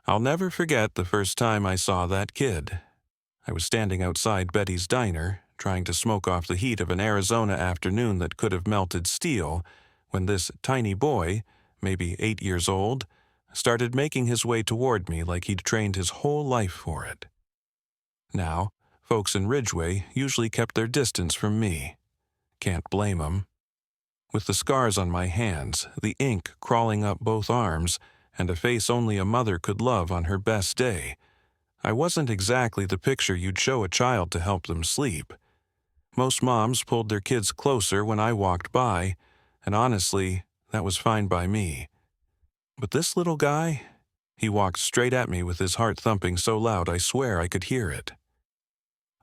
I'll never forget the first time I saw that kid. I was standing outside Betty's diner, trying to smoke off the heat of an Arizona afternoon that could have melted steel, when this tiny boy, maybe 8 years old, started making his way toward me like he'd trained his whole life for it. Now, folks in Ridgeway usually kept their distance from me. Can't blame 'em. With the scars on my hands, the ink crawling up both arms, and a face only a mother could love on her best day, I wasn't exactly the picture you'd show a child to help them sleep. Most moms pulled their kids closer when I walked by, and honestly, that was fine by me. But this little guy, he walked straight at me with his heart thumping so loud I swear I could hear it.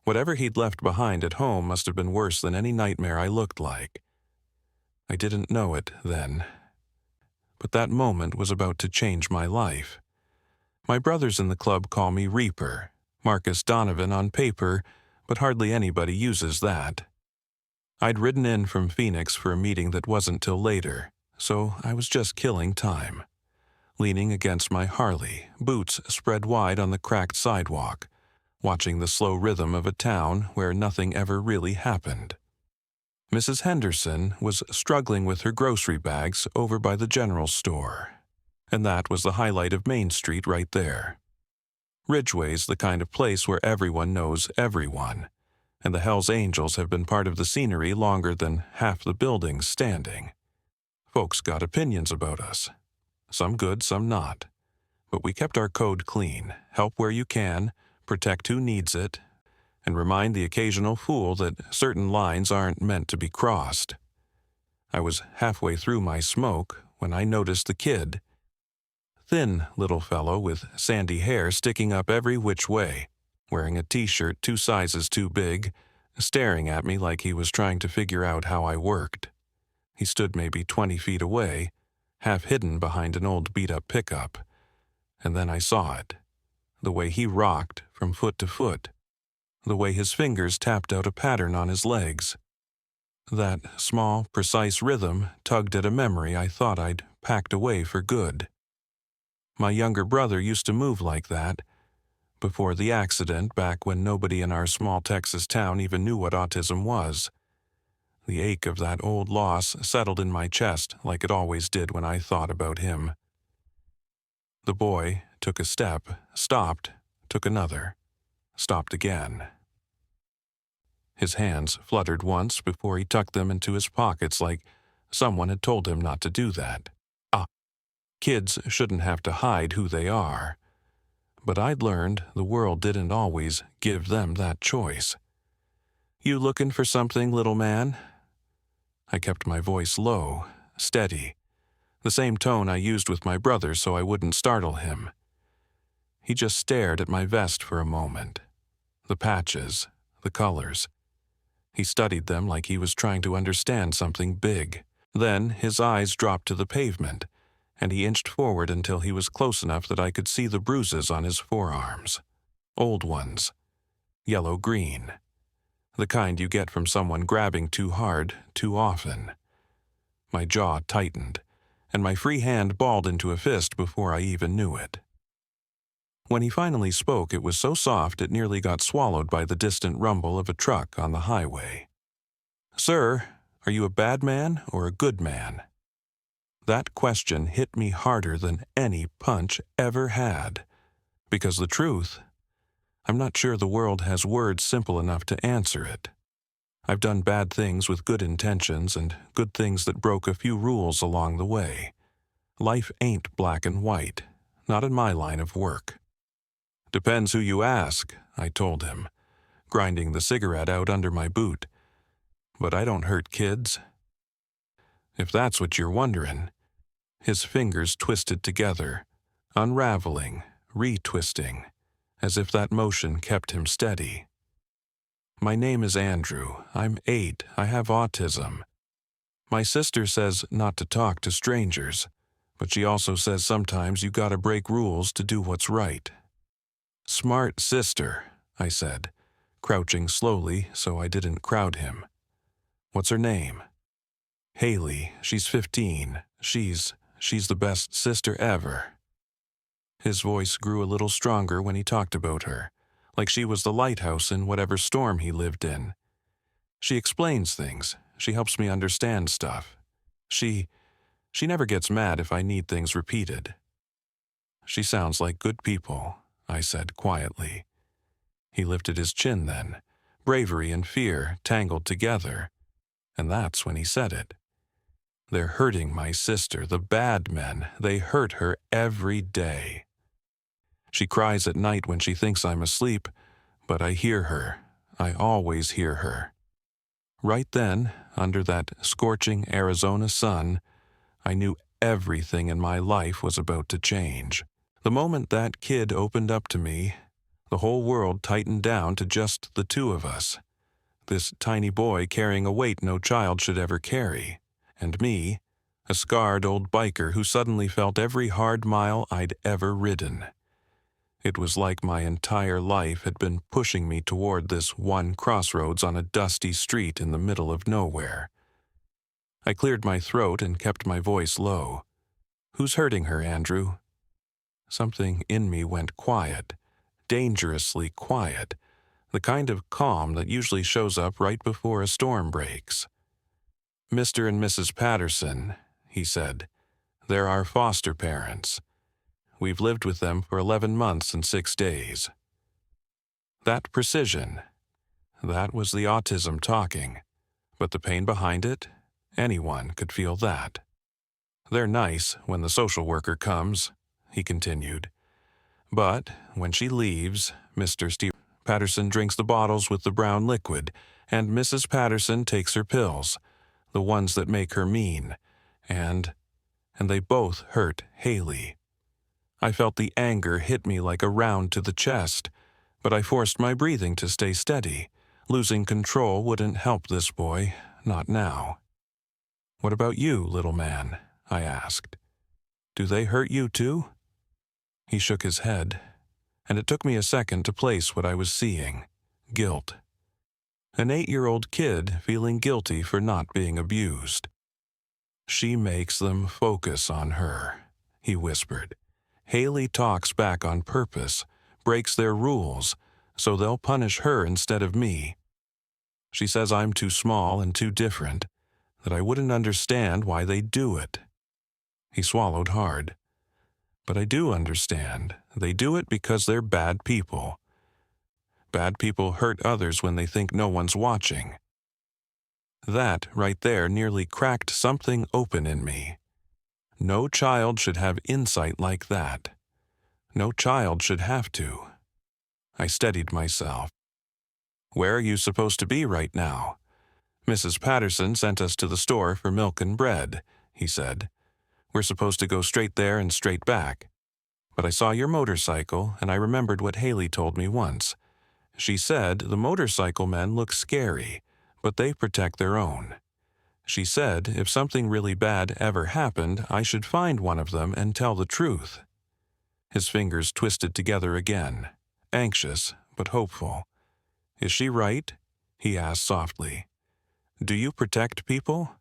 Whatever he'd left behind at home must have been worse than any nightmare I looked like. I didn't know it then. But that moment was about to change my life. My brothers in the club call me Reaper, Marcus Donovan on paper, but hardly anybody uses that. I'd ridden in from Phoenix for a meeting that wasn't till later, so I was just killing time. Leaning against my Harley, boots spread wide on the cracked sidewalk, watching the slow rhythm of a town where nothing ever really happened. Mrs. Henderson was struggling with her grocery bags over by the general store, and that was the highlight of Main Street right there. Ridgeway's the kind of place where everyone knows everyone, and the Hells Angels have been part of the scenery longer than half the buildings standing. Folks got opinions about us. Some good, some not. But we kept our code clean, help where you can, protect who needs it, and remind the occasional fool that certain lines aren't meant to be crossed. I was halfway through my smoke when I noticed the kid. Thin little fellow with sandy hair sticking up every which way, wearing a t-shirt 2 sizes too big, staring at me like he was trying to figure out how I worked. He stood maybe 20 feet away, half hidden behind an old beat-up pickup. And then I saw it. The way he rocked from foot to foot. The way his fingers tapped out a pattern on his legs. That small, precise rhythm tugged at a memory I thought I'd packed away for good. My younger brother used to move like that. Before the accident, back when nobody in our small Texas town even knew what autism was. The ache of that old loss settled in my chest like it always did when I thought about him. The boy took a step, stopped, took another, stopped again. His hands fluttered once before he tucked them into his pockets like someone had told him not to do that. Kids shouldn't have to hide who they are. But I'd learned the world didn't always give them that choice. "You looking for something, little man?" I kept my voice low, steady, the same tone I used with my brother so I wouldn't startle him. He just stared at my vest for a moment. The patches, the colors. He studied them like he was trying to understand something big. Then his eyes dropped to the pavement, and he inched forward until he was close enough that I could see the bruises on his forearms. Old ones. Yellow-green. The kind you get from someone grabbing too hard, too often. My jaw tightened, and my free hand balled into a fist before I even knew it. When he finally spoke, it was so soft it nearly got swallowed by the distant rumble of a truck on the highway. "Sir, are you a bad man or a good man?" That question hit me harder than any punch ever had, because the truth, I'm not sure the world has words simple enough to answer it. I've done bad things with good intentions and good things that broke a few rules along the way. Life ain't black and white, not in my line of work. "Depends who you ask," I told him, grinding the cigarette out under my boot. "But I don't hurt kids." "If that's what you're wondering." His fingers twisted together, unraveling, retwisting, as if that motion kept him steady. "My name is Andrew. I'm 8. I have autism. My sister says not to talk to strangers, but she also says sometimes you gotta break rules to do what's right." "Smart sister," I said, crouching slowly so I didn't crowd him. "What's her name?" "Haley. She's 15. She's the best sister ever." His voice grew a little stronger when he talked about her, like she was the lighthouse in whatever storm he lived in. She explains things. She helps me understand stuff. She never gets mad if I need things repeated. She sounds like good people, I said quietly. He lifted his chin then, bravery and fear tangled together, and that's when he said it. They're hurting my sister, the bad men. They hurt her every day. She cries at night when she thinks I'm asleep, but I hear her. I always hear her. Right then, under that scorching Arizona sun, I knew everything in my life was about to change. The moment that kid opened up to me, the whole world tightened down to just the two of us. This tiny boy carrying a weight no child should ever carry, and me, a scarred old biker who suddenly felt every hard mile I'd ever ridden. It was like my entire life had been pushing me toward this one crossroads on a dusty street in the middle of nowhere. I cleared my throat and kept my voice low. Who's hurting her, Andrew? Something in me went quiet, dangerously quiet, the kind of calm that usually shows up right before a storm breaks. Mr. and Mrs. Patterson, he said. They're our foster parents. We've lived with them for 11 months and 6 days. That precision, that was the autism talking, but the pain behind it, anyone could feel that. They're nice when the social worker comes, he continued. But when she leaves, Mr. Steve Patterson drinks the bottles with the brown liquid, and Mrs. Patterson takes her pills, the ones that make her mean, and they both hurt Haley. I felt the anger hit me like a round to the chest, but I forced my breathing to stay steady. Losing control wouldn't help this boy, not now. What about you, little man? I asked. Do they hurt you too? He shook his head, and it took me a second to place what I was seeing. Guilt. An 8-year-old kid feeling guilty for not being abused. She makes them focus on her, he whispered. Haley talks back on purpose, breaks their rules, so they'll punish her instead of me. She says I'm too small and too different, that I wouldn't understand why they do it. He swallowed hard. But I do understand. They do it because they're bad people. Bad people hurt others when they think no one's watching. That right there nearly cracked something open in me. No child should have insight like that. No child should have to. I steadied myself. Where are you supposed to be right now? Mrs. Patterson sent us to the store for milk and bread, he said. We're supposed to go straight there and straight back. But I saw your motorcycle, and I remembered what Haley told me once. She said the motorcycle men look scary, but they protect their own. She said if something really bad ever happened, I should find one of them and tell the truth. His fingers twisted together again, anxious but hopeful. Is she right? He asked softly. Do you protect people?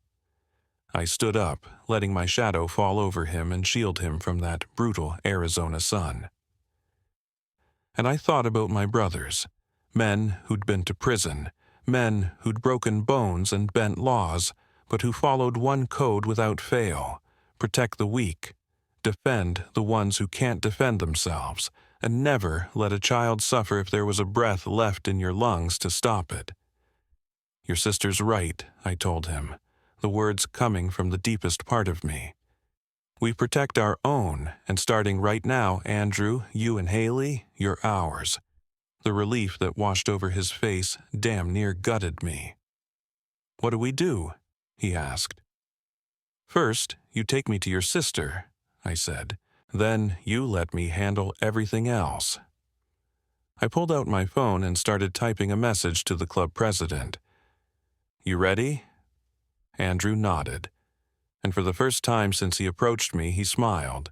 I stood up, letting my shadow fall over him and shield him from that brutal Arizona sun. And I thought about my brothers, men who'd been to prison, men who'd broken bones and bent laws, but who followed one code without fail: protect the weak, defend the ones who can't defend themselves, and never let a child suffer if there was a breath left in your lungs to stop it. Your sister's right, I told him, the words coming from the deepest part of me. We protect our own, and starting right now, Andrew, you and Haley, you're ours. The relief that washed over his face damn near gutted me. What do we do? He asked. First, you take me to your sister, I said. Then you let me handle everything else. I pulled out my phone and started typing a message to the club president. You ready? Andrew nodded, and for the first time since he approached me, he smiled.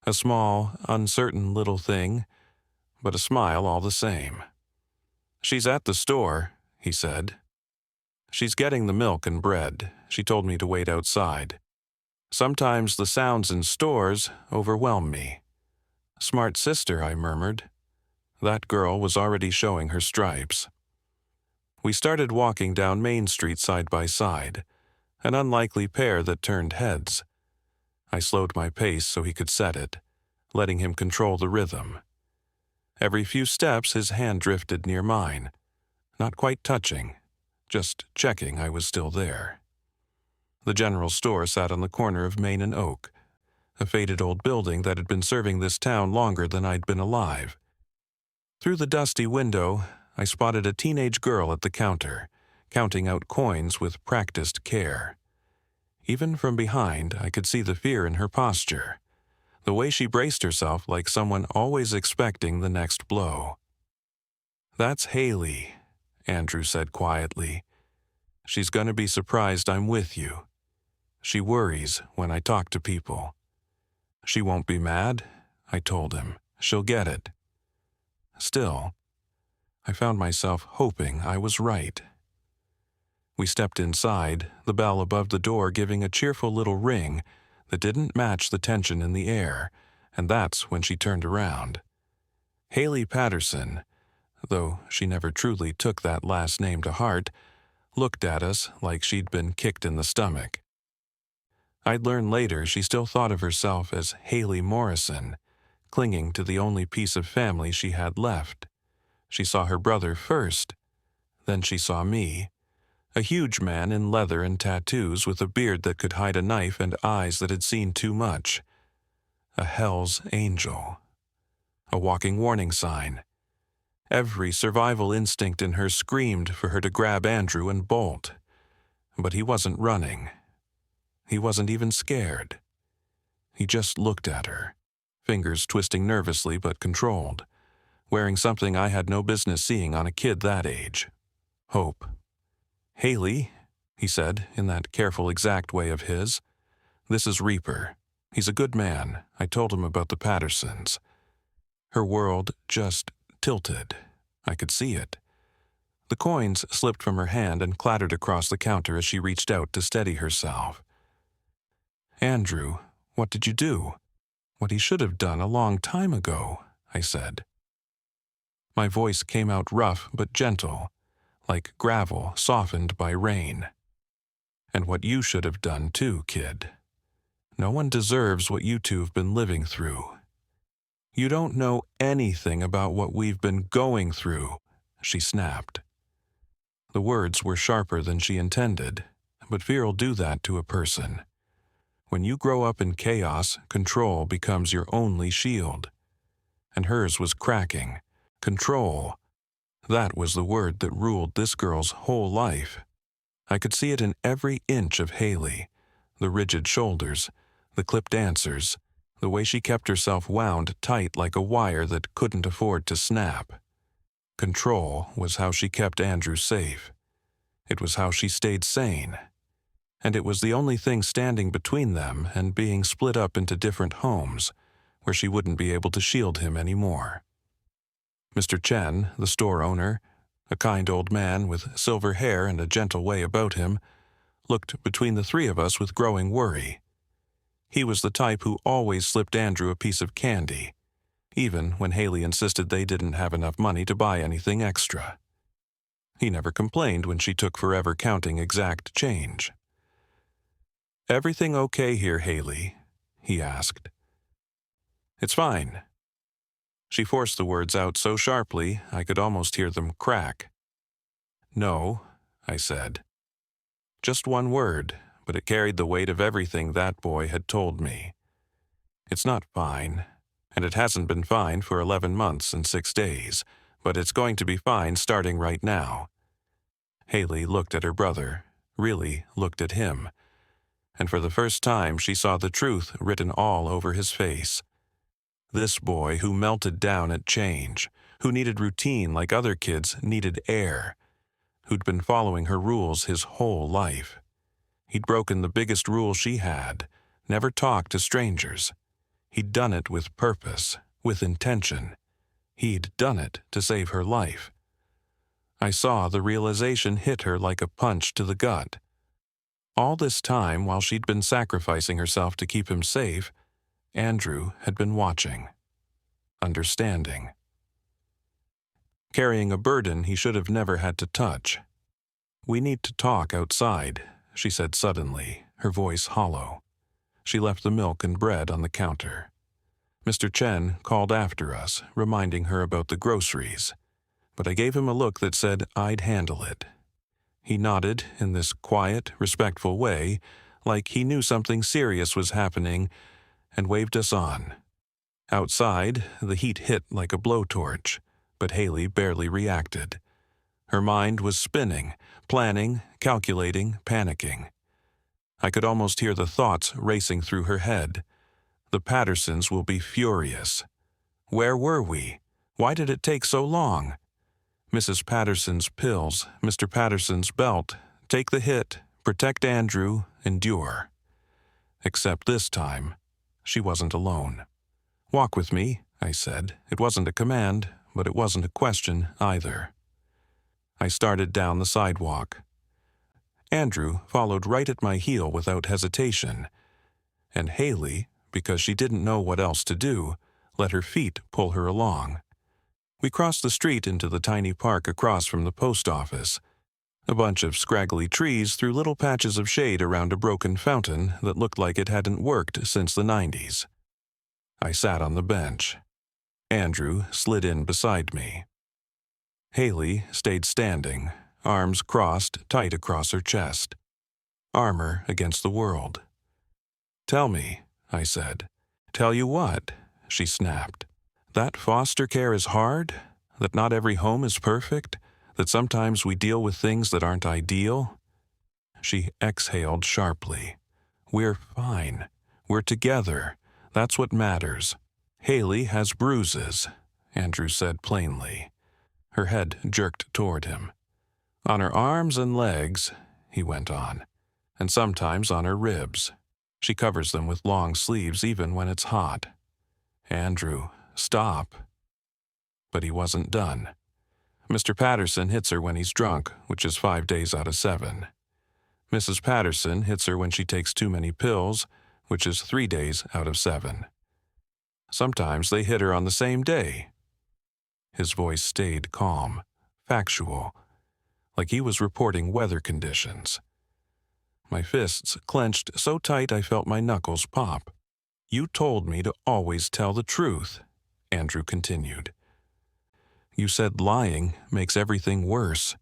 A small, uncertain little thing, but a smile all the same. She's at the store, he said. She's getting the milk and bread. She told me to wait outside. Sometimes the sounds in stores overwhelm me. Smart sister, I murmured. That girl was already showing her stripes. We started walking down Main Street side by side, an unlikely pair that turned heads. I slowed my pace so he could set it, letting him control the rhythm. Every few steps his hand drifted near mine, not quite touching, just checking I was still there. The general store sat on the corner of Main and Oak, a faded old building that had been serving this town longer than I'd been alive. Through the dusty window, I spotted a teenage girl at the counter, counting out coins with practiced care. Even from behind, I could see the fear in her posture, the way she braced herself like someone always expecting the next blow. "That's Haley," Andrew said quietly. "She's gonna be surprised I'm with you. She worries when I talk to people." "She won't be mad," I told him. "She'll get it." Still, I found myself hoping I was right. We stepped inside, the bell above the door giving a cheerful little ring that didn't match the tension in the air, and that's when she turned around. Haley Patterson, though she never truly took that last name to heart, looked at us like she'd been kicked in the stomach. I'd learn later she still thought of herself as Haley Morrison, clinging to the only piece of family she had left. She saw her brother first, then she saw me, a huge man in leather and tattoos with a beard that could hide a knife and eyes that had seen too much. A Hell's Angel. A walking warning sign. Every survival instinct in her screamed for her to grab Andrew and bolt. But he wasn't running. He wasn't even scared. He just looked at her, fingers twisting nervously but controlled, wearing something I had no business seeing on a kid that age. Hope. "Haley," he said in that careful, exact way of his. "This is Reaper. He's a good man. I told him about the Pattersons." Her world just tilted. I could see it. The coins slipped from her hand and clattered across the counter as she reached out to steady herself. "Andrew, what did you do?" "What he should have done a long time ago," I said. My voice came out rough but gentle, like gravel softened by rain. "And what you should have done too, kid. No one deserves what you two have been living through. You don't know anything about what we've been going through," she snapped. The words were sharper than she intended, but fear'll do that to a person. When you grow up in chaos, control becomes your only shield. And hers was cracking. Control. That was the word that ruled this girl's whole life. I could see it in every inch of Haley. The rigid shoulders, the clipped answers, the way she kept herself wound tight like a wire that couldn't afford to snap. Control was how she kept Andrew safe. It was how she stayed sane. And it was the only thing standing between them and being split up into different homes, where she wouldn't be able to shield him anymore. Mr. Chen, the store owner, a kind old man with silver hair and a gentle way about him, looked between the three of us with growing worry. He was the type who always slipped Andrew a piece of candy, even when Haley insisted they didn't have enough money to buy anything extra. He never complained when she took forever counting exact change. "Everything okay here, Haley?" he asked. "It's fine." She forced the words out so sharply I could almost hear them crack. "No," I said. Just one word, but it carried the weight of everything that boy had told me. "It's not fine, and it hasn't been fine for 11 months and 6 days, but it's going to be fine starting right now." Haley looked at her brother, really looked at him, and for the first time she saw the truth written all over his face. This boy who melted down at change, who needed routine like other kids needed air, who'd been following her rules his whole life. He'd broken the biggest rule she had, never talk to strangers. He'd done it with purpose, with intention. He'd done it to save her life. I saw the realization hit her like a punch to the gut. All this time, while she'd been sacrificing herself to keep him safe, Andrew had been watching. understanding. Carrying a burden he should have never had to touch. "We need to talk outside," she said suddenly, her voice hollow. She left the milk and bread on the counter. Mr. Chen called after us, reminding her about the groceries, but I gave him a look that said I'd handle it. He nodded in this quiet, respectful way, like he knew something serious was happening, and waved us on. Outside, the heat hit like a blowtorch, but Haley barely reacted. Her mind was spinning, planning, calculating, panicking. I could almost hear the thoughts racing through her head. The Pattersons will be furious. Where were we? Why did it take so long? Mrs. Patterson's pills, Mr. Patterson's belt, take the hit, protect Andrew, endure. Except this time, she wasn't alone. "Walk with me," I said. It wasn't a command, but it wasn't a question either. I started down the sidewalk. Andrew followed right at my heel without hesitation, and Haley, because she didn't know what else to do, let her feet pull her along. We crossed the street into the tiny park across from the post office. A bunch of scraggly trees threw little patches of shade around a broken fountain that looked like it hadn't worked since the 90s. I sat on the bench. Andrew slid in beside me. Haley stayed standing, arms crossed tight across her chest. Armor against the world. "Tell me," I said. "Tell you what?" she snapped. "That foster care is hard? That not every home is perfect? That sometimes we deal with things that aren't ideal?" She exhaled sharply. "We're fine. We're together. That's what matters. Haley has bruises," Andrew said plainly. Her head jerked toward him. "On her arms and legs," he went on, "and sometimes on her ribs. She covers them with long sleeves even when it's hot." "Andrew, stop." But he wasn't done. "Mr. Patterson hits her when he's drunk, which is 5 days out of 7. Mrs. Patterson hits her when she takes too many pills, which is 3 days out of 7. Sometimes they hit her on the same day." His voice stayed calm, factual, like he was reporting weather conditions. My fists clenched so tight I felt my knuckles pop. "You told me to always tell the truth," Andrew continued. "You said lying makes everything worse.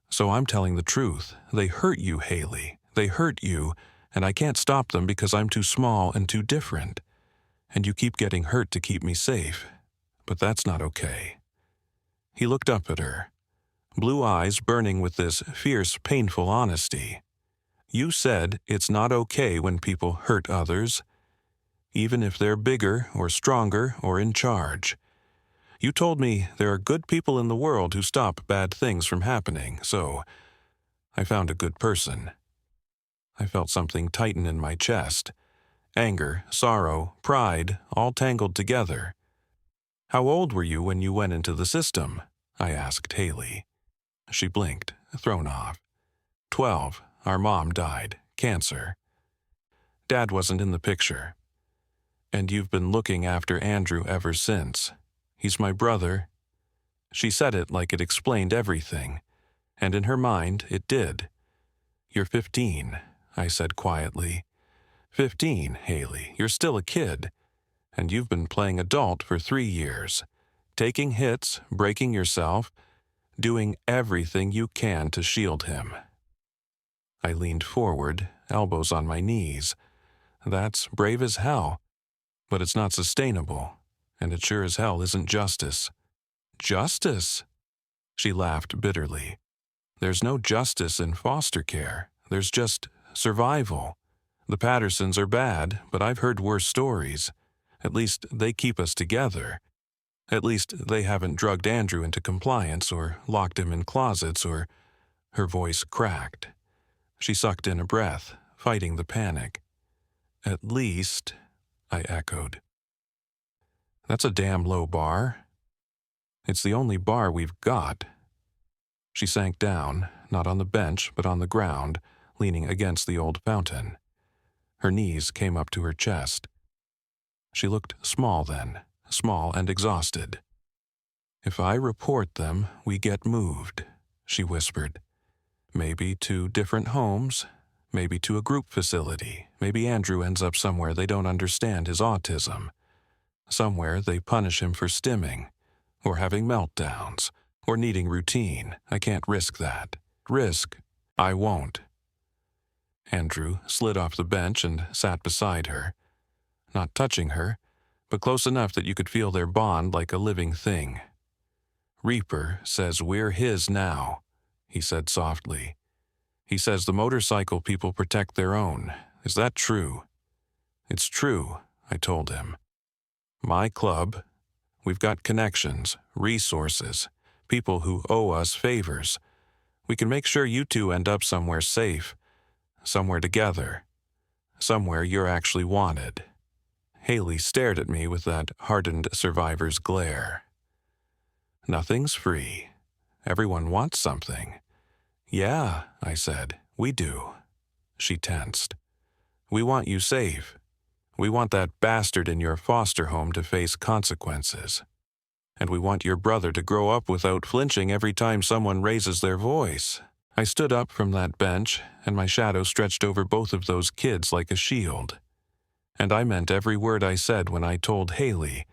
So I'm telling the truth. They hurt you, Haley. They hurt you, and I can't stop them because I'm too small and too different. And you keep getting hurt to keep me safe. But that's not okay." He looked up at her, blue eyes burning with this fierce, painful honesty. "You said it's not okay when people hurt others, even if they're bigger or stronger or in charge. You told me there are good people in the world who stop bad things from happening, so I found a good person." I felt something tighten in my chest. Anger, sorrow, pride, all tangled together. "How old were you when you went into the system?" I asked Haley. She blinked, thrown off. 12. Our mom died. Cancer. Dad wasn't in the picture. "And you've been looking after Andrew ever since. He's my brother." She said it like it explained everything, and in her mind it did. "You're 15, I said quietly. 15, Haley, you're still a kid. And you've been playing adult for 3 years. Taking hits, breaking yourself, doing everything you can to shield him." I leaned forward, elbows on my knees. That's brave as hell. But it's not sustainable, and it sure as hell isn't justice. "Justice?" She laughed bitterly. "There's no justice in foster care. There's just survival. The Pattersons are bad, but I've heard worse stories. At least they keep us together. At least they haven't drugged Andrew into compliance or locked him in closets or—" Her voice cracked. She sucked in a breath, fighting the panic. "At least," I echoed. "That's a damn low bar. It's the only bar we've got." She sank down, not on the bench but on the ground, leaning against the old fountain. Her knees came up to her chest. She looked small then, small and exhausted. "If I report them, we get moved," she whispered. "Maybe to different homes, maybe to a group facility. Maybe Andrew ends up somewhere they don't understand his autism. Somewhere they punish him for stimming, or having meltdowns, or needing routine. I can't risk that. Risk? I won't." Andrew slid off the bench and sat beside her, not touching her, but close enough that you could feel their bond like a living thing. "Reaper says we're his now," he said softly. "He says the motorcycle people protect their own. Is that true?" "It's true," I told him. "My club, we've got connections, resources, people who owe us favors. We can make sure you two end up somewhere safe, somewhere together, somewhere you're actually wanted." Haley stared at me with that hardened survivor's glare. "Nothing's free. Everyone wants something." "Yeah," I said, "we do." She tensed. "We want you safe. We want that bastard in your foster home to face consequences. And we want your brother to grow up without flinching every time someone raises their voice." I stood up from that bench, and my shadow stretched over both of those kids like a shield. And I meant every word I said when I told Haley,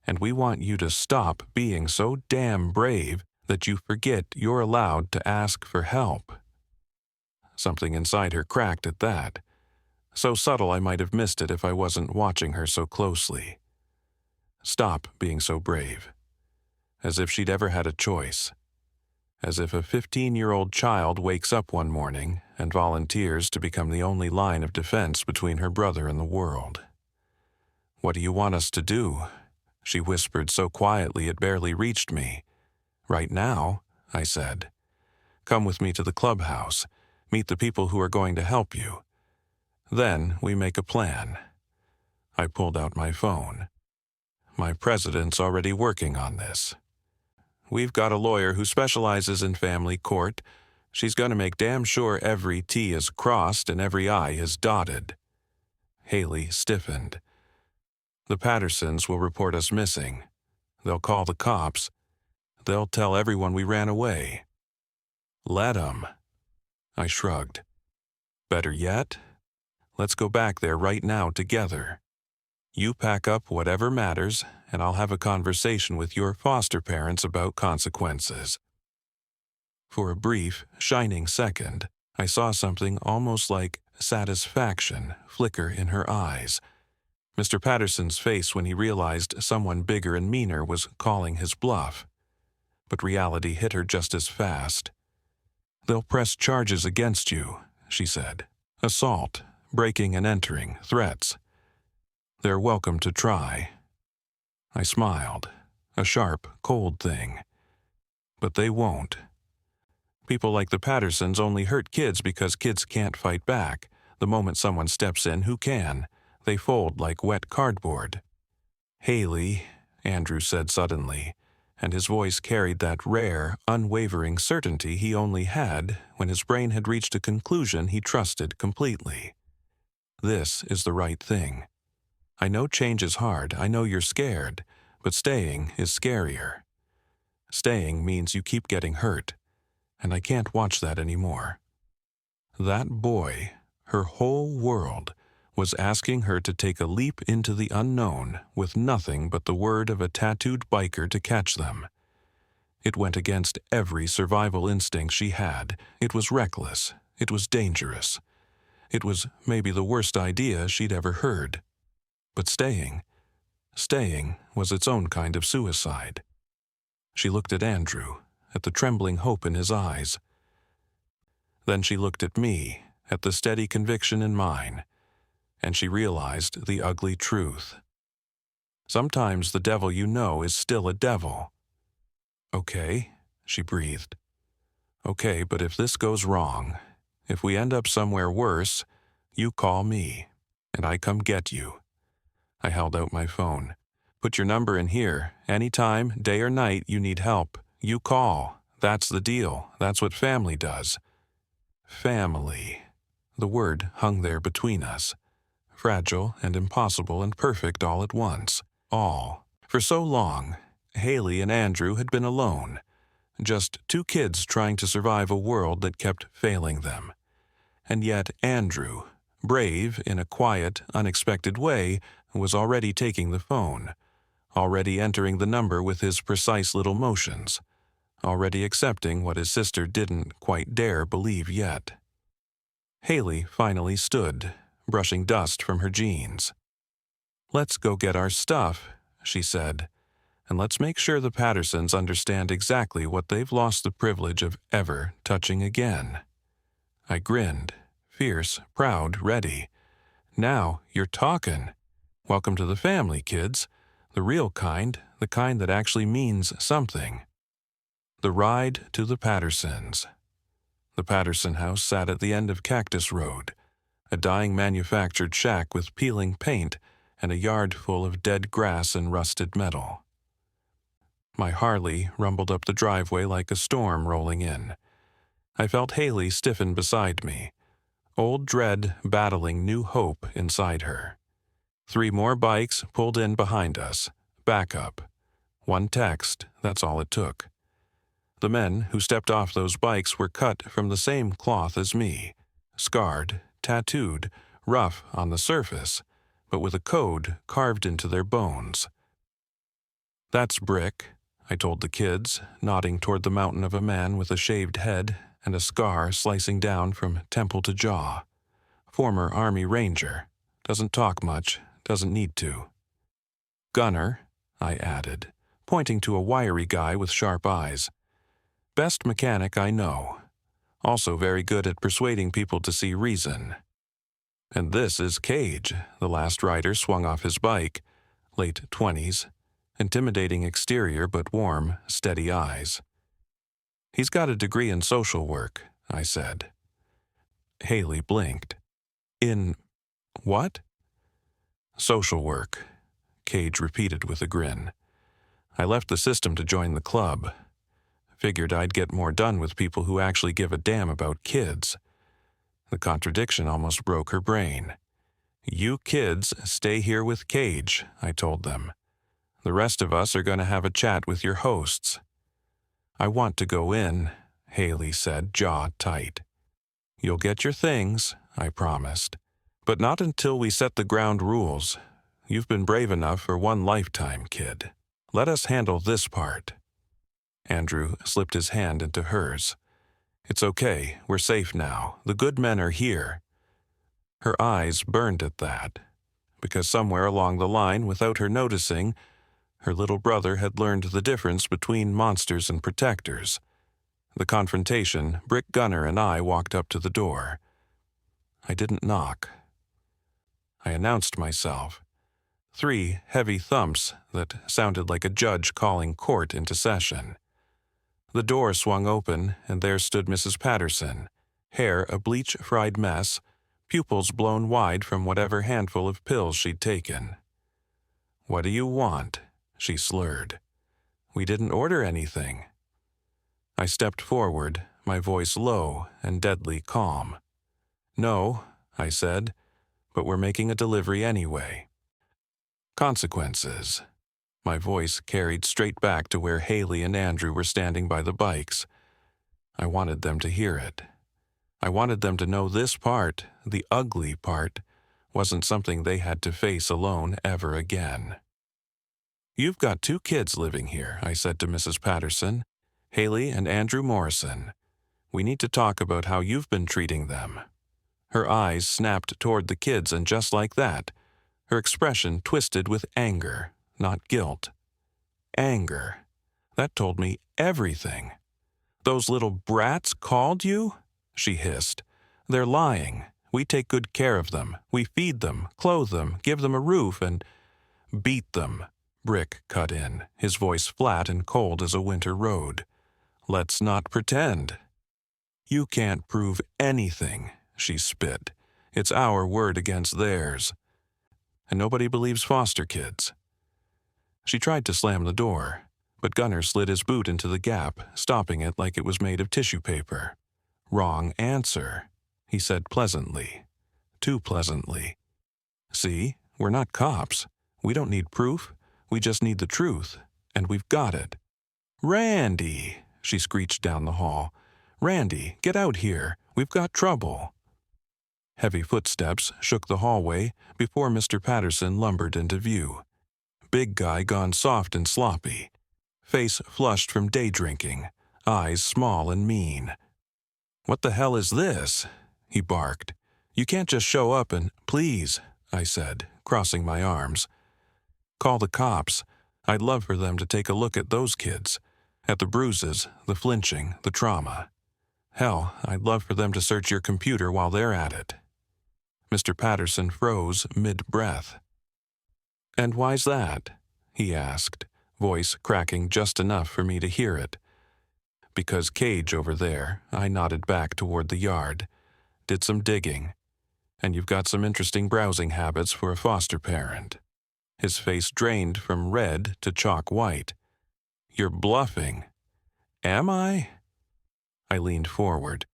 "And we want you to stop being so damn brave that you forget you're allowed to ask for help." Something inside her cracked at that. So subtle I might have missed it if I wasn't watching her so closely. Stop being so brave. As if she'd ever had a choice. As if a 15-year-old child wakes up one morning and volunteers to become the only line of defense between her brother and the world. "What do you want us to do?" she whispered so quietly it barely reached me. "Right now," I said. "Come with me to the clubhouse. Meet the people who are going to help you. Then we make a plan." I pulled out my phone. "My president's already working on this. We've got a lawyer who specializes in family court. She's going to make damn sure every T is crossed and every I is dotted." Haley stiffened. "The Pattersons will report us missing. They'll call the cops. They'll tell everyone we ran away." "Let 'em." I shrugged. "Better yet, let's go back there right now together. You pack up whatever matters, and I'll have a conversation with your foster parents about consequences." For a brief, shining second, I saw something almost like satisfaction flicker in her eyes. Mr. Patterson's face when he realized someone bigger and meaner was calling his bluff. But reality hit her just as fast. "They'll press charges against you," she said. "Assault, breaking and entering, threats. They're welcome to try." I smiled, a sharp, cold thing. "But they won't. People like the Pattersons only hurt kids because kids can't fight back. The moment someone steps in, who can? They fold like wet cardboard." "Haley," Andrew said suddenly, and his voice carried that rare, unwavering certainty he only had when his brain had reached a conclusion he trusted completely. "This is the right thing. I know change is hard, I know you're scared, but staying is scarier. Staying means you keep getting hurt, and I can't watch that anymore." That boy, her whole world, was asking her to take a leap into the unknown with nothing but the word of a tattooed biker to catch them. It went against every survival instinct she had. It was reckless. It was dangerous. It was maybe the worst idea she'd ever heard. But staying was its own kind of suicide. She looked at Andrew, at the trembling hope in his eyes. Then she looked at me, at the steady conviction in mine, and she realized the ugly truth. Sometimes the devil you know is still a devil. "Okay," she breathed. "Okay, but if this goes wrong, if we end up somewhere worse, you call me, and I come get you." I held out my phone. "Put your number in here. Anytime, day or night, you need help. You call. That's the deal. That's what family does." Family. The word hung there between us. Fragile and impossible and perfect all at once. All. For so long, Haley and Andrew had been alone, just two kids trying to survive a world that kept failing them. And yet Andrew, brave in a quiet, unexpected way, was already taking the phone, already entering the number with his precise little motions, already accepting what his sister didn't quite dare believe yet. Haley finally stood, brushing dust from her jeans. "Let's go get our stuff," she said, "and let's make sure the Pattersons understand exactly what they've lost the privilege of ever touching again." I grinned, fierce, proud, ready. "Now you're talking. Welcome to the family, kids. The real kind, the kind that actually means something." The ride to the Pattersons. The Patterson house sat at the end of Cactus Road, a dying manufactured shack with peeling paint and a yard full of dead grass and rusted metal. My Harley rumbled up the driveway like a storm rolling in. I felt Haley stiffen beside me, old dread battling new hope inside her. 3 more bikes pulled in behind us, backup. 1 text, that's all it took. The men who stepped off those bikes were cut from the same cloth as me, scarred, tattooed, rough on the surface, but with a code carved into their bones. "That's Brick," I told the kids, nodding toward the mountain of a man with a shaved head and a scar slicing down from temple to jaw. "Former Army Ranger. Doesn't talk much, doesn't need to." "Gunner," I added, pointing to a wiry guy with sharp eyes. "Best mechanic I know. Also very good at persuading people to see reason." "And this is Cage," the last rider swung off his bike, late 20s, intimidating exterior but warm, steady eyes. "He's got a degree in social work," I said. Haley blinked. "In what?" "Social work," Cage repeated with a grin. "I left the system to join the club. Figured I'd get more done with people who actually give a damn about kids." The contradiction almost broke her brain. "You kids stay here with Cage," I told them. "The rest of us are going to have a chat with your hosts." "I want to go in," Haley said, jaw tight. "You'll get your things," I promised. "But not until we set the ground rules. You've been brave enough for 1 lifetime, kid. Let us handle this part." Andrew slipped his hand into hers. "It's okay, we're safe now. The good men are here." Her eyes burned at that, because somewhere along the line, without her noticing, her little brother had learned the difference between monsters and protectors. The confrontation, Brick Gunner and I walked up to the door. I didn't knock. I announced myself. 3 heavy thumps that sounded like a judge calling court into session. The door swung open, and there stood Mrs. Patterson, hair a bleach-fried mess, pupils blown wide from whatever handful of pills she'd taken. "What do you want?" she slurred. "We didn't order anything." I stepped forward, my voice low and deadly calm. "No," I said, "but we're making a delivery anyway." "Consequences." My voice carried straight back to where Haley and Andrew were standing by the bikes. I wanted them to hear it. I wanted them to know this part, the ugly part, wasn't something they had to face alone ever again. "You've got 2 kids living here," I said to Mrs. Patterson, "Haley and Andrew Morrison. We need to talk about how you've been treating them." Her eyes snapped toward the kids, and just like that, her expression twisted with anger, not guilt. Anger. That told me everything. "Those little brats called you?" she hissed. "They're lying. We take good care of them. We feed them, clothe them, give them a roof, and—" "Beat them," Brick cut in, his voice flat and cold as a winter road. "Let's not pretend." "You can't prove anything," she spit. "It's our word against theirs. And nobody believes foster kids." She tried to slam the door, but Gunner slid his boot into the gap, stopping it like it was made of tissue paper. "Wrong answer," he said pleasantly. Too pleasantly. "See, we're not cops. We don't need proof. We just need the truth, and we've got it." "Randy!" she screeched down the hall. "Randy, get out here. We've got trouble." Heavy footsteps shook the hallway before Mr. Patterson lumbered into view. Big guy gone soft and sloppy. Face flushed from day drinking. Eyes small and mean. "What the hell is this?" he barked. "You can't just show up and—" "Please," I said, crossing my arms. "Call the cops. I'd love for them to take a look at those kids. At the bruises, the flinching, the trauma. Hell, I'd love for them to search your computer while they're at it." Mr. Patterson froze mid-breath. "And why's that?" he asked, voice cracking just enough for me to hear it. "Because Cage over there," I nodded back toward the yard, "did some digging. And you've got some interesting browsing habits for a foster parent." His face drained from red to chalk white. "You're bluffing." "Am I?" I leaned forward.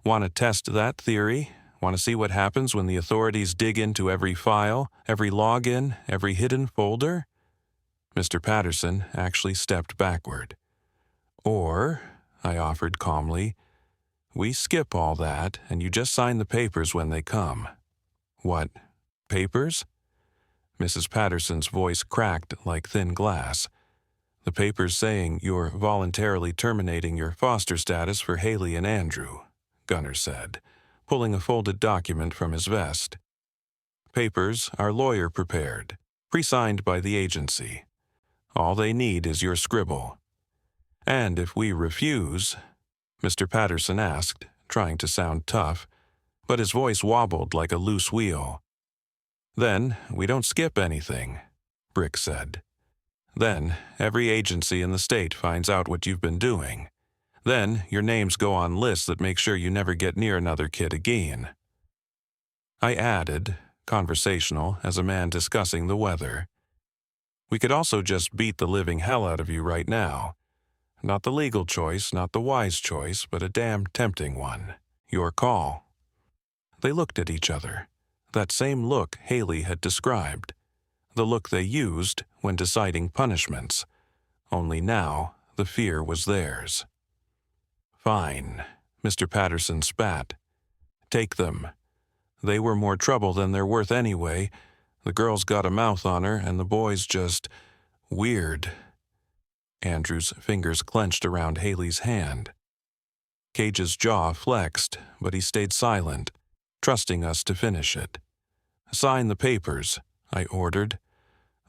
"Want to test that theory? Want to see what happens when the authorities dig into every file, every login, every hidden folder?" Mr. Patterson actually stepped backward. "Or," I offered calmly, "we skip all that and you just sign the papers when they come." "What, papers?" Mrs. Patterson's voice cracked like thin glass. "The papers saying you're voluntarily terminating your foster status for Haley and Andrew," Gunner said, pulling a folded document from his vest. "Papers our lawyer prepared, pre-signed by the agency. All they need is your scribble. And if we refuse," Mr. Patterson asked, trying to sound tough, but his voice wobbled like a loose wheel. "Then we don't skip anything," Brick said. "Then every agency in the state finds out what you've been doing. Then your names go on lists that make sure you never get near another kid again." I added, conversational as a man discussing the weather, "We could also just beat the living hell out of you right now. Not the legal choice, not the wise choice, but a damn tempting one. Your call." They looked at each other. That same look Haley had described. The look they used when deciding punishments. Only now, the fear was theirs. "Fine," Mr. Patterson spat. "Take them. They were more trouble than they're worth anyway. The girl's got a mouth on her, and the boy's just weird." Andrew's fingers clenched around Haley's hand. Cage's jaw flexed, but he stayed silent, trusting us to finish it. "Sign the papers," I ordered.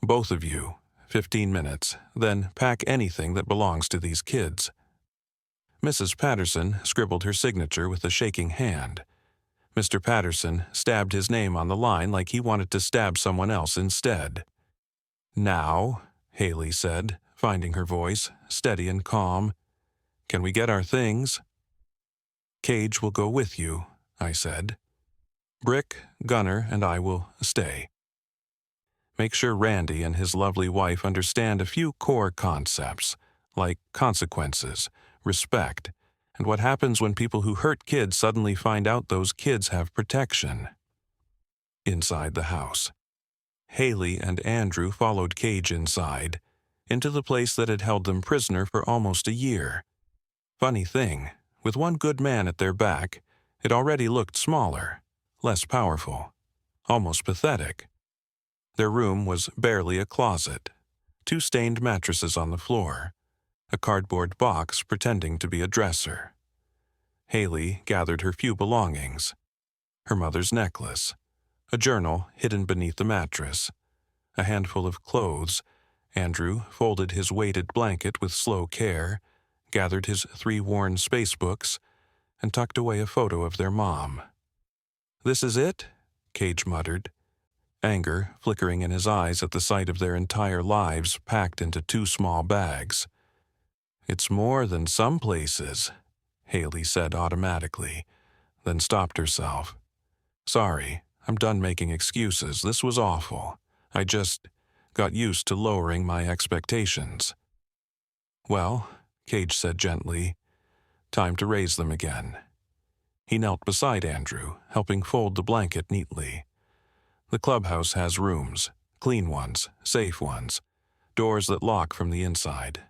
"Both of you, 15 minutes, then pack anything that belongs to these kids." Mrs. Patterson scribbled her signature with a shaking hand. Mr. Patterson stabbed his name on the line like he wanted to stab someone else instead. "Now," Haley said, finding her voice, steady and calm, "can we get our things?" "Cage will go with you," I said. "Brick, Gunner, and I will stay. Make sure Randy and his lovely wife understand a few core concepts, like consequences, respect, and what happens when people who hurt kids suddenly find out those kids have protection." Inside the house, Haley and Andrew followed Cage inside, into the place that had held them prisoner for almost a year. Funny thing, with one good man at their back, it already looked smaller, less powerful, almost pathetic. Their room was barely a closet, 2 stained mattresses on the floor, a cardboard box pretending to be a dresser. Haley gathered her few belongings: her mother's necklace, a journal hidden beneath the mattress, a handful of clothes. Andrew folded his weighted blanket with slow care, gathered his 3 worn space books, and tucked away a photo of their mom. "This is it?" Cage muttered, anger flickering in his eyes at the sight of their entire lives packed into 2 small bags. "It's more than some places," Haley said automatically, then stopped herself. "Sorry, I'm done making excuses. This was awful. I just got used to lowering my expectations." "Well," Cage said gently, "time to raise them again." He knelt beside Andrew, helping fold the blanket neatly. "The clubhouse has rooms, clean ones, safe ones. doors that lock from the inside.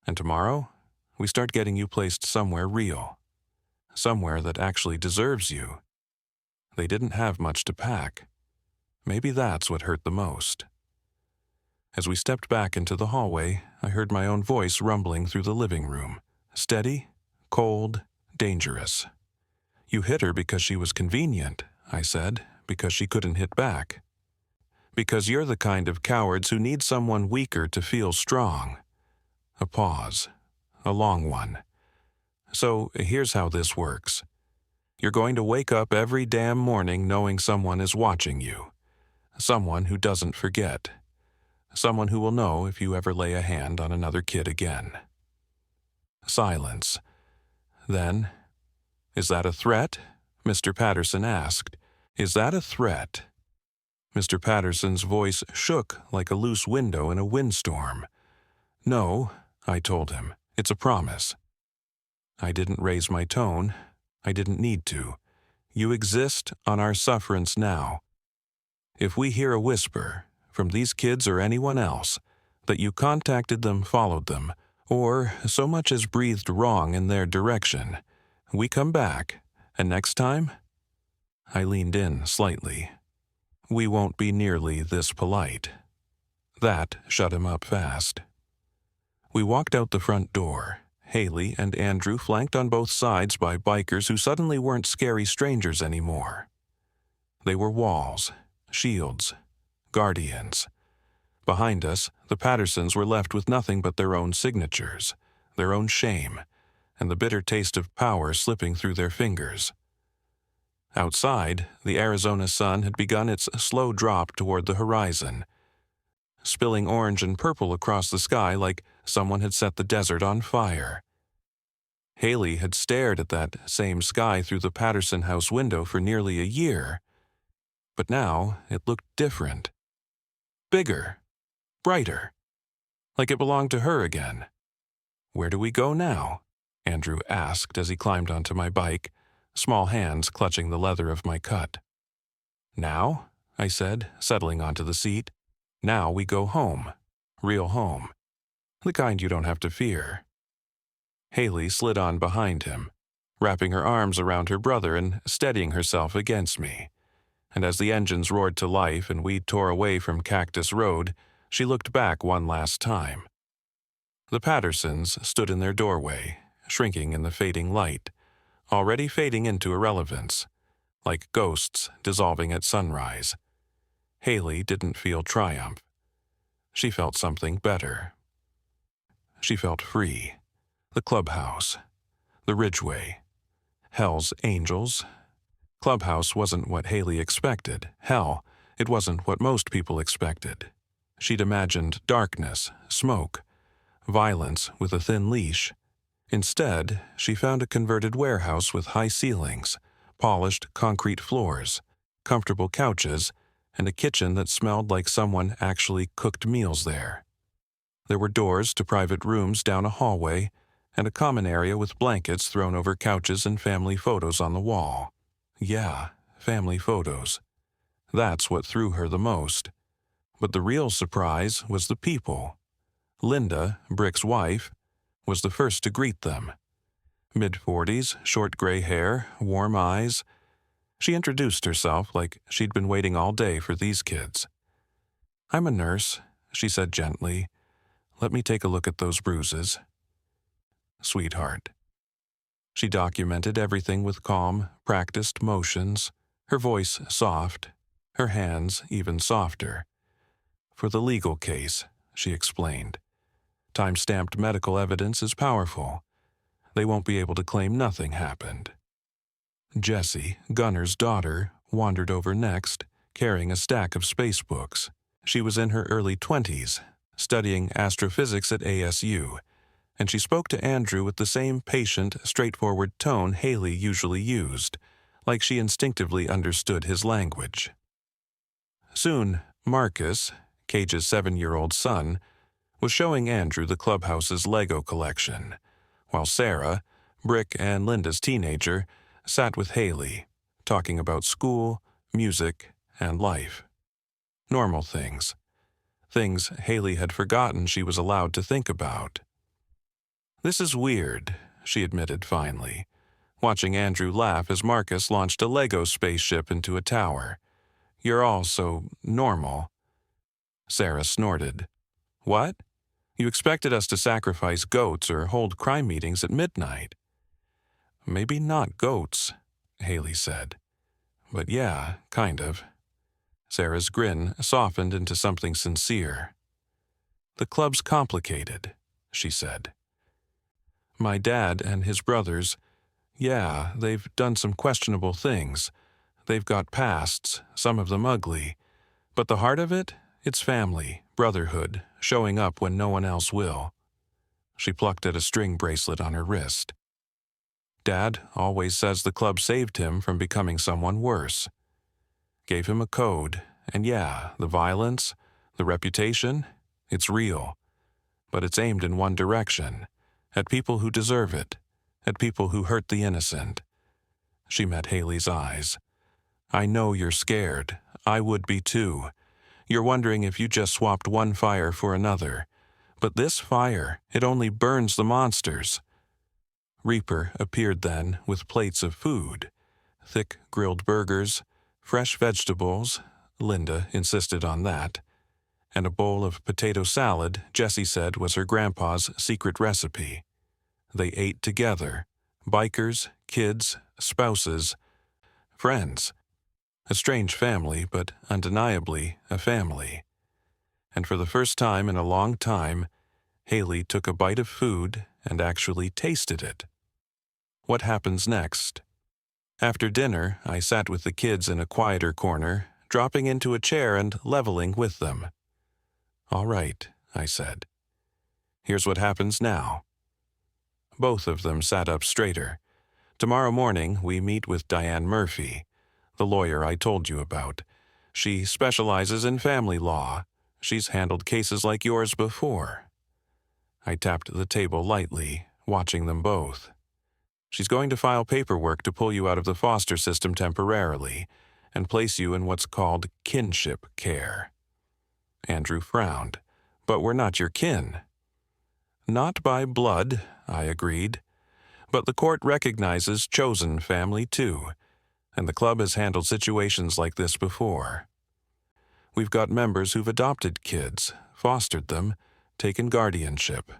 And tomorrow, we start getting you placed somewhere real. Somewhere that actually deserves you. They didn't have much to pack. Maybe that's what hurt the most. As we stepped back into the hallway, I heard my own voice rumbling through the living room. Steady, cold, dangerous. You hit her because she was convenient, I said, because she couldn't hit back. Because you're the kind of cowards who need someone weaker to feel strong. A pause. A long one. So here's how this works. You're going to wake up every damn morning knowing someone is watching you. Someone who doesn't forget. Someone who will know if you ever lay a hand on another kid again. Silence. Then, "Is that a threat?" Mr. Patterson asked. "Is that a threat?" Mr. Patterson's voice shook like a loose window in a windstorm. "No," I told him. "It's a promise." I didn't raise my tone. I didn't need to. You exist on our sufferance now. If we hear a whisper, from these kids or anyone else, that you contacted them, followed them, or so much as breathed wrong in their direction, we come back, and next time? I leaned in slightly. We won't be nearly this polite. That shut him up fast. We walked out the front door. Haley and Andrew flanked on both sides by bikers who suddenly weren't scary strangers anymore. They were walls, shields, guardians. Behind us, the Pattersons were left with nothing but their own signatures, their own shame, and the bitter taste of power slipping through their fingers. Outside, the Arizona sun had begun its slow drop toward the horizon, spilling orange and purple across the sky like someone had set the desert on fire. Haley had stared at that same sky through the Patterson house window for nearly a year, but now it looked different. Bigger, brighter, like it belonged to her again. "Where do we go now?" Andrew asked as he climbed onto my bike, small hands clutching the leather of my cut. "Now?" I said, settling onto the seat. "Now we go home. Real home. The kind you don't have to fear." Haley slid on behind him, wrapping her arms around her brother and steadying herself against me. And as the engines roared to life and we tore away from Cactus Road, she looked back one last time. The Pattersons stood in their doorway, shrinking in the fading light, already fading into irrelevance, like ghosts dissolving at sunrise. Haley didn't feel triumph. She felt something better. She felt free. The clubhouse. The Ridgeway. Hell's Angels. Clubhouse wasn't what Haley expected. Hell, it wasn't what most people expected. She'd imagined darkness, smoke, violence with a thin leash. Instead, she found a converted warehouse with high ceilings, polished concrete floors, comfortable couches, and a kitchen that smelled like someone actually cooked meals there. There were doors to private rooms down a hallway, and a common area with blankets thrown over couches and family photos on the wall. Yeah, family photos. That's what threw her the most. But the real surprise was the people. Linda, Brick's wife, was the first to greet them. Mid-40s, short gray hair, warm eyes. She introduced herself like she'd been waiting all day for these kids. "I'm a nurse," she said gently. "Let me take a look at those bruises." "Sweetheart." She documented everything with calm, practiced motions, her voice soft, her hands even softer. "For the legal case," she explained. "Time-stamped medical evidence is powerful. They won't be able to claim nothing happened." Jessie, Gunner's daughter, wandered over next, carrying a stack of space books. She was in her early 20s, studying astrophysics at ASU, and she spoke to Andrew with the same patient, straightforward tone Haley usually used, like she instinctively understood his language. Soon, Marcus, Cage's 7-year-old son, was showing Andrew the clubhouse's Lego collection, while Sarah, Brick and Linda's teenager, sat with Haley, talking about school, music, and life. Normal things. things Haley had forgotten she was allowed to think about. "This is weird," she admitted finally, watching Andrew laugh as Marcus launched a Lego spaceship into a tower. "You're all so normal." Sarah snorted. "What? You expected us to sacrifice goats or hold crime meetings at midnight." "Maybe not goats," Haley said. "But yeah, kind of." Sarah's grin softened into something sincere. "The club's complicated," she said. "My dad and his brothers, yeah, they've done some questionable things. They've got pasts, some of them ugly. But the heart of it, it's family, brotherhood, showing up when no one else will." She plucked at a string bracelet on her wrist. "Dad always says the club saved him from becoming someone worse. Gave him a code, and yeah, the violence, the reputation, it's real. But it's aimed in one direction, at people who deserve it, at people who hurt the innocent." She met Haley's eyes. "I know you're scared. I would be too. You're wondering if you just swapped one fire for another. But this fire, it only burns the monsters." Reaper appeared then with plates of food. Thick grilled burgers, fresh vegetables, Linda insisted on that, and a bowl of potato salad Jessie said was her grandpa's secret recipe. They ate together, bikers, kids, spouses, friends. A strange family, but undeniably a family. And for the first time in a long time, Haley took a bite of food and actually tasted it. What happens next? After dinner, I sat with the kids in a quieter corner, dropping into a chair and leveling with them. "All right," I said. "Here's what happens now." Both of them sat up straighter. "Tomorrow morning, we meet with Diane Murphy, the lawyer I told you about. She specializes in family law. She's handled cases like yours before." I tapped the table lightly, watching them both. "She's going to file paperwork to pull you out of the foster system temporarily and place you in what's called kinship care." Andrew frowned. "But we're not your kin." "Not by blood," I agreed. "But the court recognizes chosen family too, and the club has handled situations like this before. We've got members who've adopted kids, fostered them, taken guardianship."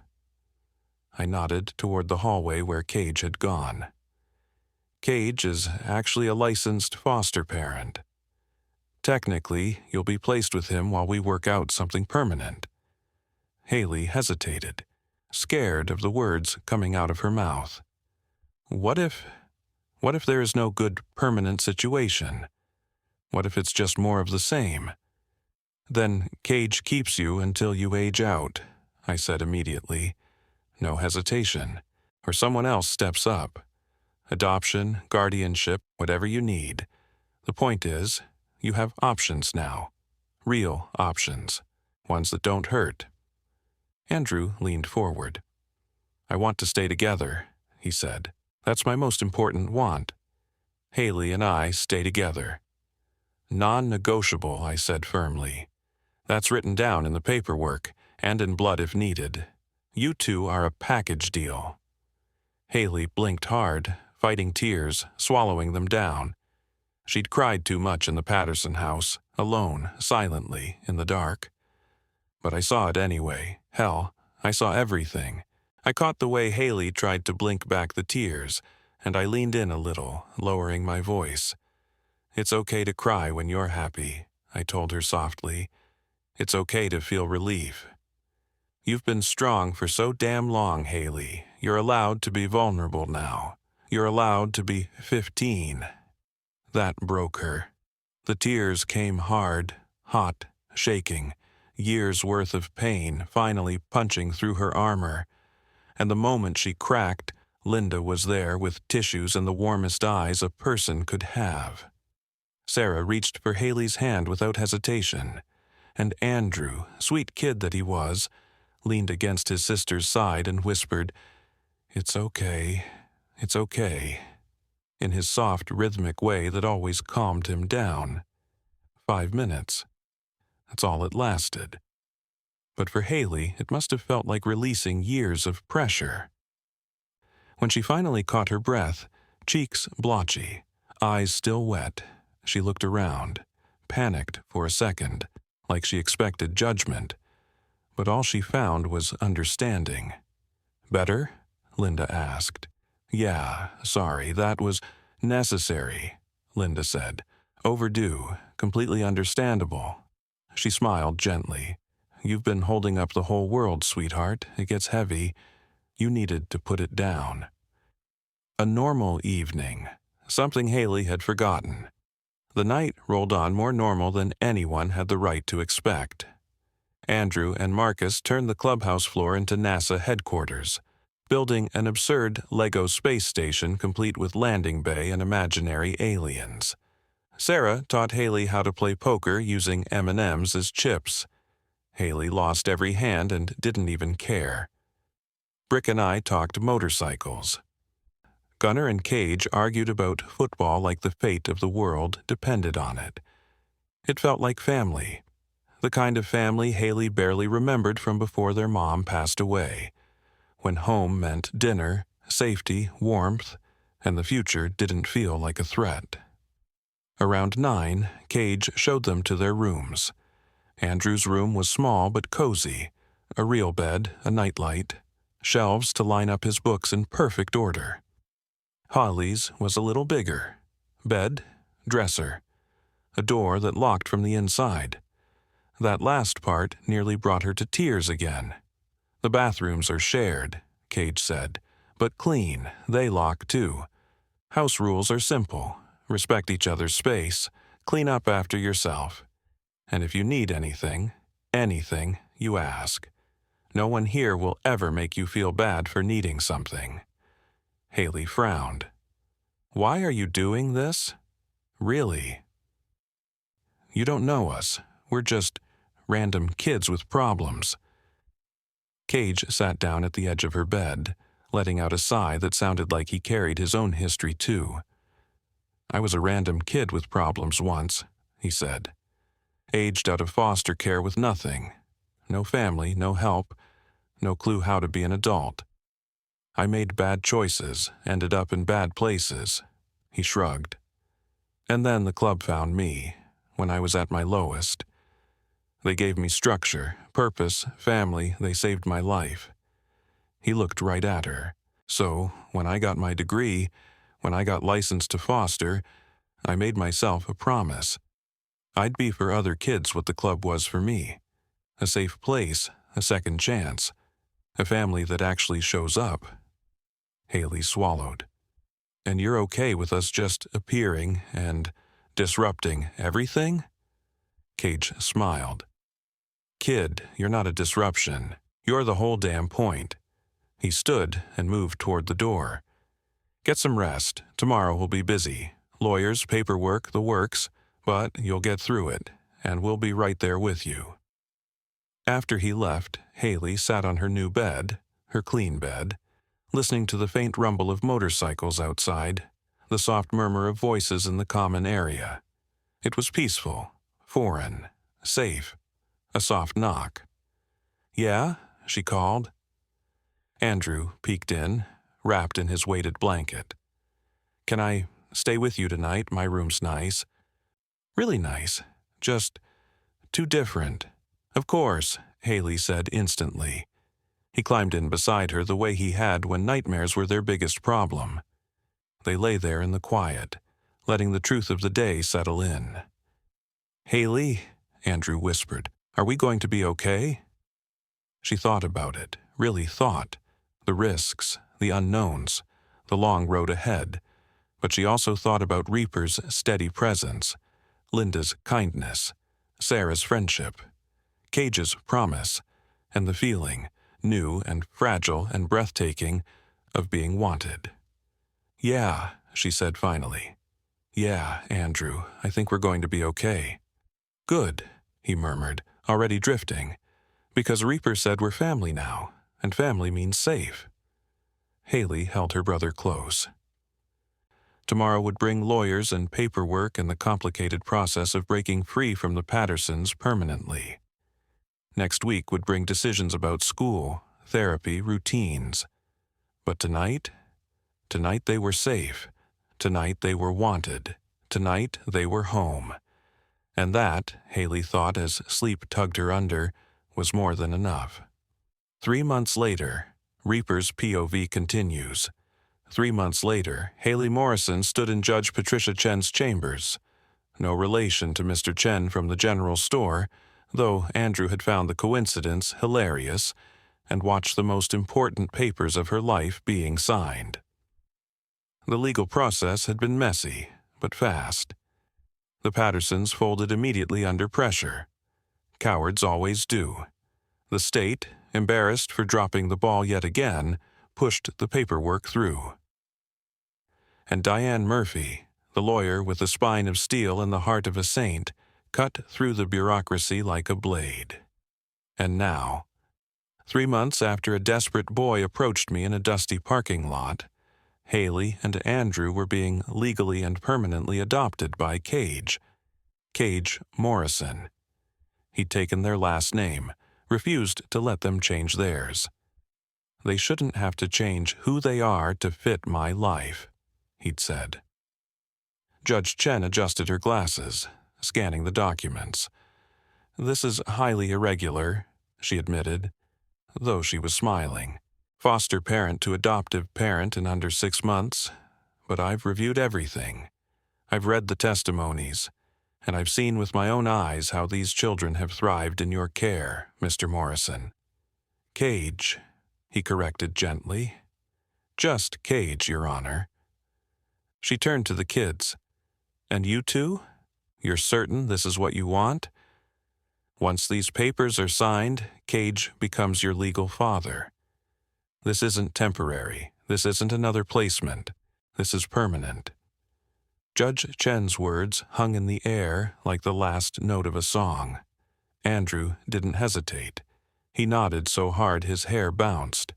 I nodded toward the hallway where Cage had gone. "Cage is actually a licensed foster parent. Technically, you'll be placed with him while we work out something permanent." Haley hesitated, scared of the words coming out of her mouth. What if there is no good permanent situation? What if it's just more of the same?" "Then Cage keeps you until you age out," I said immediately. No hesitation. "Or someone else steps up. Adoption, guardianship, whatever you need. The point is, you have options now. Real options. Ones that don't hurt." Andrew leaned forward. "I want to stay together," he said. "That's my most important want. Haley and I stay together." "Non-negotiable," I said firmly. "That's written down in the paperwork, and in blood if needed. You two are a package deal." Haley blinked hard, fighting tears, swallowing them down. She'd cried too much in the Patterson house, alone, silently, in the dark. But I saw it anyway. Hell, I saw everything. I caught the way Haley tried to blink back the tears, and I leaned in a little, lowering my voice. "It's okay to cry when you're happy," I told her softly. "It's okay to feel relief. You've been strong for so damn long, Haley. You're allowed to be vulnerable now. You're allowed to be 15. That broke her. The tears came hard, hot, shaking, years' worth of pain finally punching through her armor. And the moment she cracked, Linda was there with tissues and the warmest eyes a person could have. Sarah reached for Haley's hand without hesitation, and Andrew, sweet kid that he was, leaned against his sister's side and whispered, "It's okay, it's okay," in his soft, rhythmic way that always calmed him down. 5 minutes. That's all it lasted. but for Haley, it must have felt like releasing years of pressure. When she finally caught her breath, cheeks blotchy, eyes still wet, she looked around, panicked for a second, like she expected judgment. But all she found was understanding. "Better?" Linda asked. "Yeah, sorry, that was necessary," Linda said. "Overdue, completely understandable." She smiled gently. "You've been holding up the whole world, sweetheart. It gets heavy. You needed to put it down." A normal evening. Something Haley had forgotten. The night rolled on more normal than anyone had the right to expect. Andrew and Marcus turned the clubhouse floor into NASA headquarters, building an absurd Lego space station complete with landing bay and imaginary aliens. Sarah taught Haley how to play poker using M&Ms as chips. Haley lost every hand and didn't even care. Brick and I talked motorcycles. Gunnar and Cage argued about football like the fate of the world depended on it. It felt like family. The kind of family Haley barely remembered from before their mom passed away, when home meant dinner, safety, warmth, and the future didn't feel like a threat. Around 9, Cage showed them to their rooms. Andrew's room was small but cozy, a real bed, a nightlight, shelves to line up his books in perfect order. Holly's was a little bigger. Bed, dresser, a door that locked from the inside. That last part nearly brought her to tears again. "The bathrooms are shared," Cage said, "but clean, they lock too. House rules are simple. Respect each other's space, clean up after yourself. And if you need anything, you ask. No one here will ever make you feel bad for needing something." Haley frowned. "Why are you doing this? Really?" "You don't know us. We're just random kids with problems." Cage sat down at the edge of her bed, letting out a sigh that sounded like he carried his own history too. "I was a random kid with problems once," he said. "Aged out of foster care with nothing. No family, no help, no clue how to be an adult. I made bad choices, ended up in bad places." He shrugged. "And then the club found me, when I was at my lowest. They gave me structure, purpose, family, they saved my life." He looked right at her. "So, when I got my degree, when I got licensed to foster, I made myself a promise. I'd be for other kids what the club was for me. A safe place, a second chance, a family that actually shows up." Haley swallowed. "And you're okay with us just appearing and disrupting everything?" Cage smiled. "Kid, you're not a disruption. You're the whole damn point." He stood and moved toward the door. "Get some rest. Tomorrow we'll be busy. Lawyers, paperwork, the works, but you'll get through it, and we'll be right there with you." After he left, Haley sat on her new bed, her clean bed, listening to the faint rumble of motorcycles outside, the soft murmur of voices in the common area. It was peaceful, foreign, safe. A soft knock. "Yeah?" she called. Andrew peeked in, wrapped in his weighted blanket. "Can I stay with you tonight? My room's nice." "Really nice. Just too different." "Of course," Haley said instantly. He climbed in beside her the way he had when nightmares were their biggest problem. They lay there in the quiet, letting the truth of the day settle in. "Haley," Andrew whispered, "are we going to be okay?" She thought about it, really thought. The risks, the unknowns, the long road ahead. But she also thought about Reaper's steady presence, Linda's kindness, Sarah's friendship, Cage's promise, and the feeling, new and fragile and breathtaking, of being wanted. "Yeah," she said finally. "Yeah, Andrew, I think we're going to be okay." "Good," he murmured, already drifting, "because Reaper said we're family now, and family means safe." Haley held her brother close. Tomorrow would bring lawyers and paperwork and the complicated process of breaking free from the Pattersons permanently. Next week would bring decisions about school, therapy, routines. But tonight they were safe. Tonight they were wanted. Tonight they were home. And that, Haley thought as sleep tugged her under, was more than enough. 3 months later, Reaper's POV continues. 3 months later, Haley Morrison stood in Judge Patricia Chen's chambers. No relation to Mr. Chen from the general store, though Andrew had found the coincidence hilarious and watched the most important papers of her life being signed. The legal process had been messy, but fast. The Pattersons folded immediately under pressure. Cowards always do. The state, embarrassed for dropping the ball yet again, pushed the paperwork through. And Diane Murphy, the lawyer with the spine of steel and the heart of a saint, cut through the bureaucracy like a blade. And now, 3 months after a desperate boy approached me in a dusty parking lot, Haley and Andrew were being legally and permanently adopted by Cage Morrison. He'd taken their last name, refused to let them change theirs. They shouldn't have to change who they are to fit my life, he'd said. Judge Chen adjusted her glasses, scanning the documents. This is highly irregular, she admitted, though she was smiling. Foster parent to adoptive parent in under 6 months, but I've reviewed everything. I've read the testimonies, and I've seen with my own eyes how these children have thrived in your care, Mr. Morrison. Cage, he corrected gently. Just Cage, Your Honor. She turned to the kids. And you two? You're certain this is what you want? Once these papers are signed, Cage becomes your legal father. This isn't temporary. This isn't another placement. This is permanent. Judge Chen's words hung in the air like the last note of a song. Andrew didn't hesitate. He nodded so hard his hair bounced.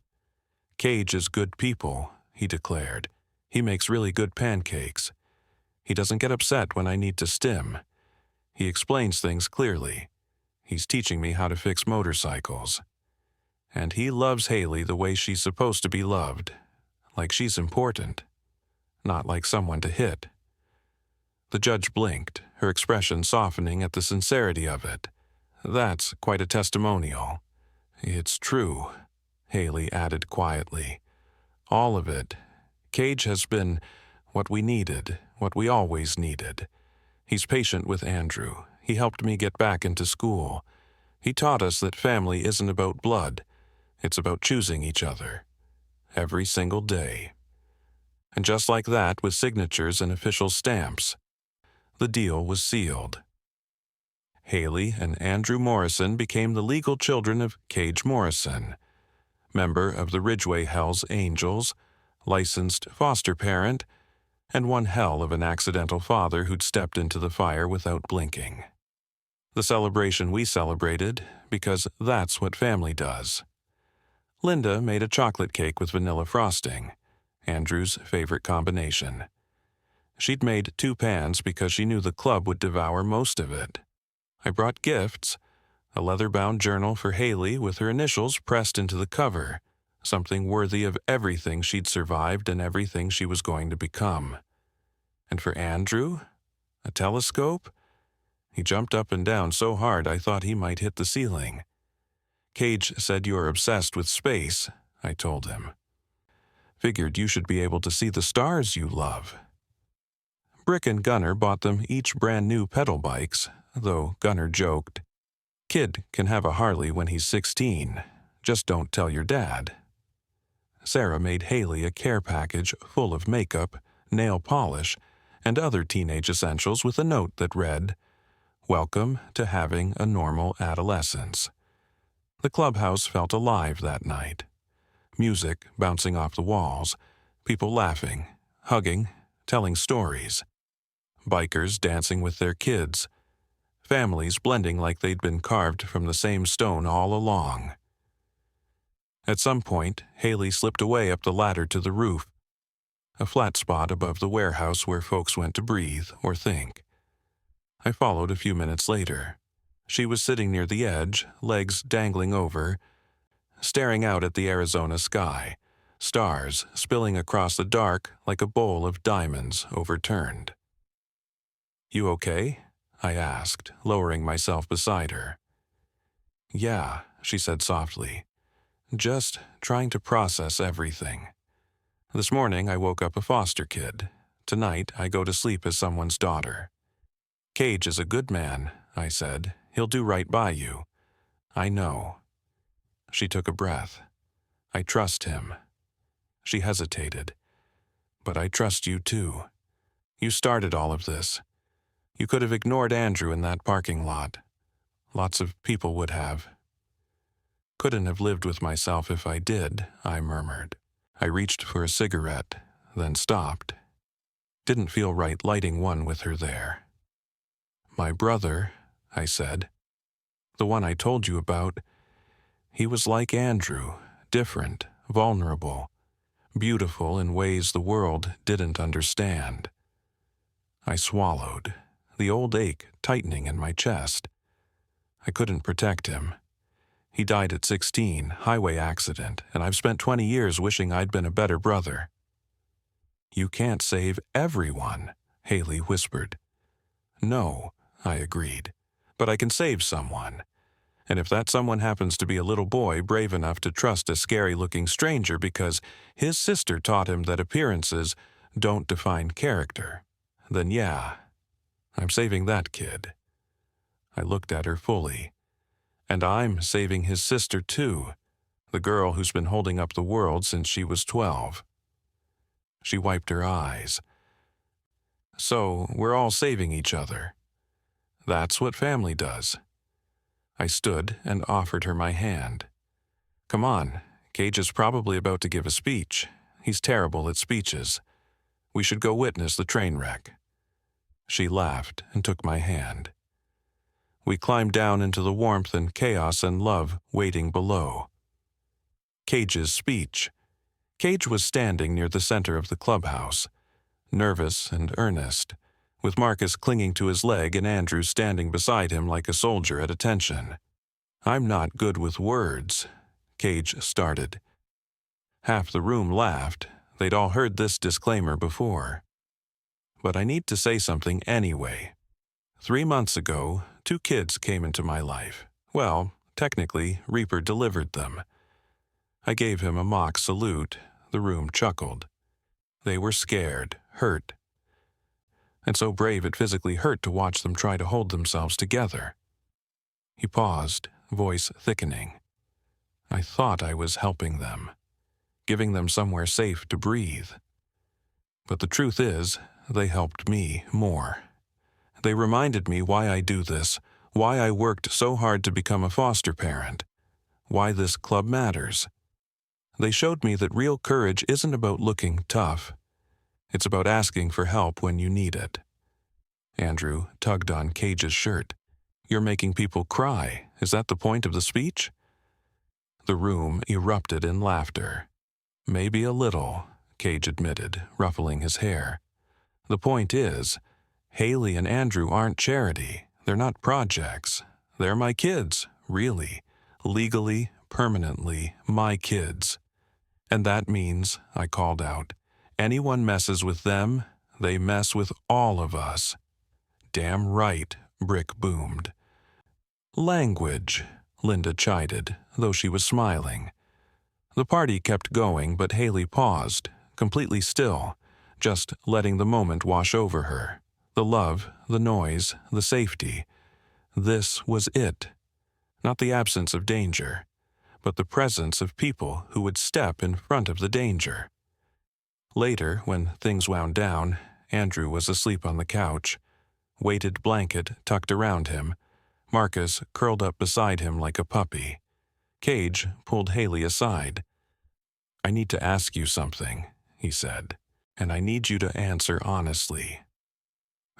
Cage is good people, he declared. He makes really good pancakes. He doesn't get upset when I need to stim. He explains things clearly. He's teaching me how to fix motorcycles. And he loves Haley the way she's supposed to be loved, like she's important, not like someone to hit. The judge blinked, her expression softening at the sincerity of it. That's quite a testimonial. It's true, Haley added quietly. All of it. Cage has been what we needed, what we always needed. He's patient with Andrew. He helped me get back into school. He taught us that family isn't about blood. It's about choosing each other. Every single day. And just like that, with signatures and official stamps, the deal was sealed. Haley and Andrew Morrison became the legal children of Cage Morrison, member of the Ridgeway Hells Angels, licensed foster parent, and one hell of an accidental father who'd stepped into the fire without blinking. The celebration we celebrated because that's what family does. Linda made a chocolate cake with vanilla frosting, Andrew's favorite combination. She'd made 2 pans because she knew the club would devour most of it. I brought gifts, a leather-bound journal for Haley with her initials pressed into the cover, something worthy of everything she'd survived and everything she was going to become. And for Andrew, a telescope? He jumped up and down so hard I thought he might hit the ceiling. Cage said you're obsessed with space, I told him. Figured you should be able to see the stars you love. Brick and Gunner bought them each brand new pedal bikes, though Gunner joked, Kid can have a Harley when he's 16. Just don't tell your dad. Sarah made Haley a care package full of makeup, nail polish, and other teenage essentials with a note that read, Welcome to having a normal adolescence. The clubhouse felt alive that night. Music bouncing off the walls, people laughing, hugging, telling stories. Bikers dancing with their kids. Families blending like they'd been carved from the same stone all along. At some point, Haley slipped away up the ladder to the roof, a flat spot above the warehouse where folks went to breathe or think. I followed a few minutes later. She was sitting near the edge, legs dangling over, staring out at the Arizona sky, stars spilling across the dark like a bowl of diamonds overturned. "You okay?" I asked, lowering myself beside her. "Yeah," she said softly. "Just trying to process everything. This morning I woke up a foster kid. Tonight I go to sleep as someone's daughter. Cage is a good man," I said. "He'll do right by you. I know." She took a breath. "I trust him." She hesitated. "But I trust you too. You started all of this. You could have ignored Andrew in that parking lot. Lots of people would have." "Couldn't have lived with myself if I did," I murmured. I reached for a cigarette, then stopped. Didn't feel right lighting one with her there. "My brother," I said, "the one I told you about, he was like Andrew, different, vulnerable, beautiful in ways the world didn't understand." I swallowed, the old ache tightening in my chest. I couldn't protect him. He died at 16, highway accident, and I've spent 20 years wishing I'd been a better brother. "You can't save everyone," Haley whispered. "No," I agreed, "but I can save someone. And if that someone happens to be a little boy brave enough to trust a scary-looking stranger because his sister taught him that appearances don't define character, then yeah, I'm saving that kid." I looked at her fully. "And I'm saving his sister too, the girl who's been holding up the world since she was 12. She wiped her eyes. "So we're all saving each other. That's what family does." I stood and offered her my hand. "Come on, Cage is probably about to give a speech. He's terrible at speeches. We should go witness the train wreck." She laughed and took my hand. We climbed down into the warmth and chaos and love waiting below. Cage's speech. Cage was standing near the center of the clubhouse, nervous and earnest, with Marcus clinging to his leg and Andrew standing beside him like a soldier at attention. "I'm not good with words," Cage started. Half the room laughed. They'd all heard this disclaimer before. "But I need to say something anyway. 3 months ago, 2 kids came into my life. Well, technically, Reaper delivered them." I gave him a mock salute. The room chuckled. They were scared, hurt, and so brave it physically hurt to watch them try to hold themselves together. He paused, voice thickening. "I thought I was helping them, giving them somewhere safe to breathe. But the truth is, they helped me more. They reminded me why I do this, why I worked so hard to become a foster parent, why this club matters. They showed me that real courage isn't about looking tough. It's about asking for help when you need it." Andrew tugged on Cage's shirt. "You're making people cry. Is that the point of the speech?" The room erupted in laughter. "Maybe a little," Cage admitted, ruffling his hair. "The point is, Haley and Andrew aren't charity. They're not projects. They're my kids, really. Legally, permanently, my kids. And that means," I called out, "anyone messes with them, they mess with all of us." "Damn right," Brick boomed. "Language," Linda chided, though she was smiling. The party kept going, but Haley paused, completely still, just letting the moment wash over her. The love, the noise, the safety. This was it. Not the absence of danger, but the presence of people who would step in front of the danger. Later, when things wound down, Andrew was asleep on the couch, weighted blanket tucked around him, Marcus curled up beside him like a puppy. Cage pulled Haley aside. "I need to ask you something," he said, "and I need you to answer honestly."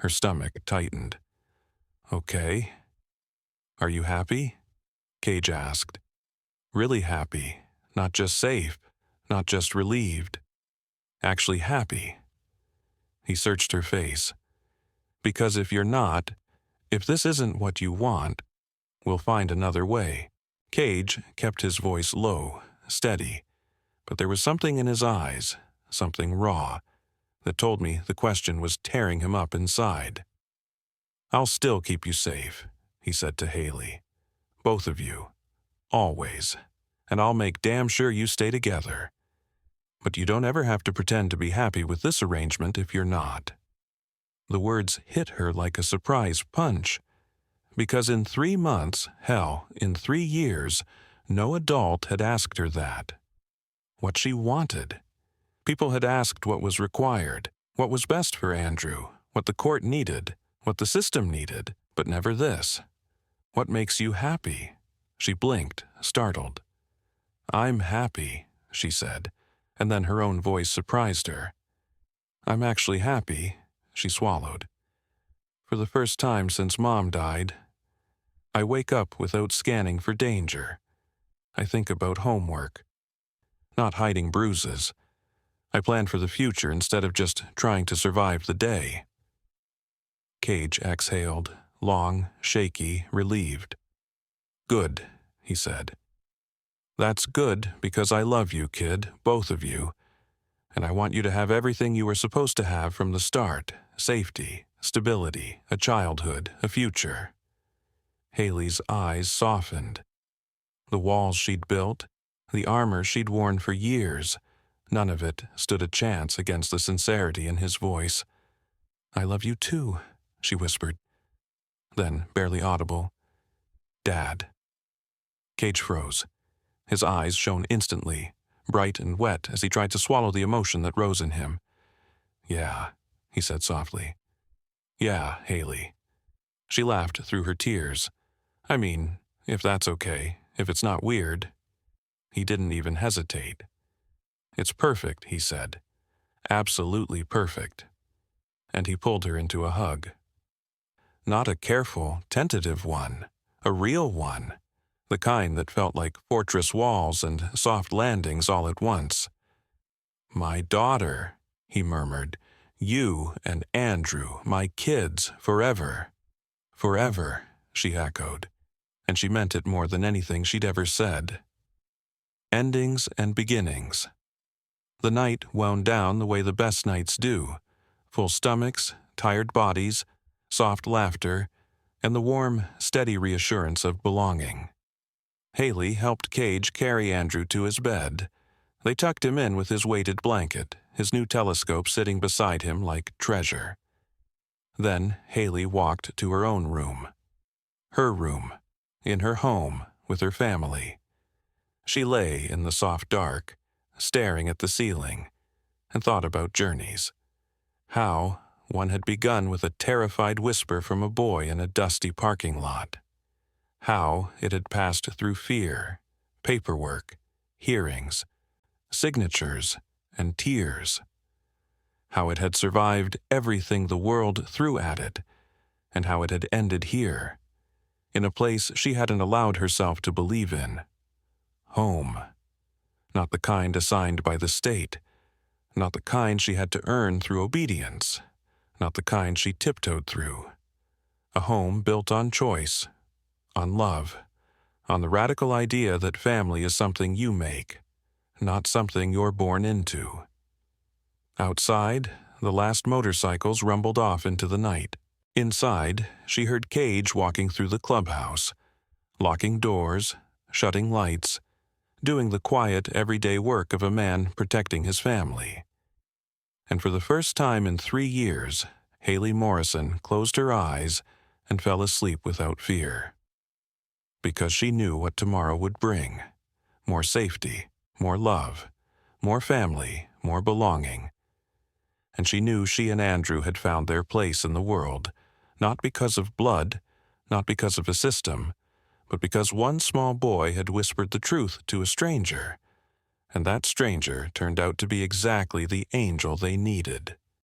Her stomach tightened. "Okay. Are you happy?" Cage asked. "Really happy, not just safe, not just relieved. Actually happy." He searched her face. "Because if you're not, if this isn't what you want, We'll find another way." Cage kept his voice low, steady, but there was something in his eyes, something raw, that told me the question was tearing him up inside. "I'll still keep you safe," he said to Haley. "Both of you. Always. And I'll make damn sure you stay together. But you don't ever have to pretend to be happy with this arrangement if you're not." The words hit her like a surprise punch, because in 3 months, hell, in 3 years, no adult had asked her that. What she wanted. People had asked what was required, what was best for Andrew, what the court needed, what the system needed, but never this. "What makes you happy?" She blinked, startled. "I'm happy," she said, and then her own voice surprised her. "I'm actually happy," she swallowed. "For the first time since Mom died. I wake up without scanning for danger. I think about homework. Not hiding bruises. I plan for the future instead of just trying to survive the day." Cage exhaled, long, shaky, relieved. "Good," he said. "That's good because I love you, kid, both of you. And I want you to have everything you were supposed to have from the start: safety, stability, a childhood, a future." Haley's eyes softened. The walls she'd built, the armor she'd worn for years, none of it stood a chance against the sincerity in his voice. "I love you too," she whispered. Then, barely audible, "Dad." Cage froze. His eyes shone instantly, bright and wet as he tried to swallow the emotion that rose in him. "Yeah," he said softly. "Yeah, Haley." She laughed through her tears. "I mean, if that's okay, if it's not weird." He didn't even hesitate. "It's perfect," he said. "Absolutely perfect." And he pulled her into a hug. Not a careful, tentative one, a real one, the kind that felt like fortress walls and soft landings all at once. "My daughter," he murmured. "You and Andrew, my kids, forever." "Forever," she echoed, and she meant it more than anything she'd ever said. Endings and beginnings. The night wound down the way the best nights do: full stomachs, tired bodies, soft laughter, and the warm, steady reassurance of belonging. Haley helped Cage carry Andrew to his bed. They tucked him in with his weighted blanket, his new telescope sitting beside him like treasure. Then Haley walked to her own room. Her room, in her home, with her family. She lay in the soft dark, staring at the ceiling, and thought about journeys. How one had begun with a terrified whisper from a boy in a dusty parking lot. How it had passed through fear, paperwork, hearings, signatures, and tears. How it had survived everything the world threw at it, and how it had ended here, in a place she hadn't allowed herself to believe in. Home. Not the kind assigned by the state, not the kind she had to earn through obedience, not the kind she tiptoed through. A home built on choice, on love, on the radical idea that family is something you make, not something you're born into. Outside, the last motorcycles rumbled off into the night. Inside, she heard Cage walking through the clubhouse, locking doors, shutting lights, doing the quiet, everyday work of a man protecting his family. And for the first time in 3 years, Haley Morrison closed her eyes and fell asleep without fear. Because she knew what tomorrow would bring: more safety, more love, more family, more belonging. And she knew she and Andrew had found their place in the world, not because of blood, not because of a system, but because one small boy had whispered the truth to a stranger, and that stranger turned out to be exactly the angel they needed.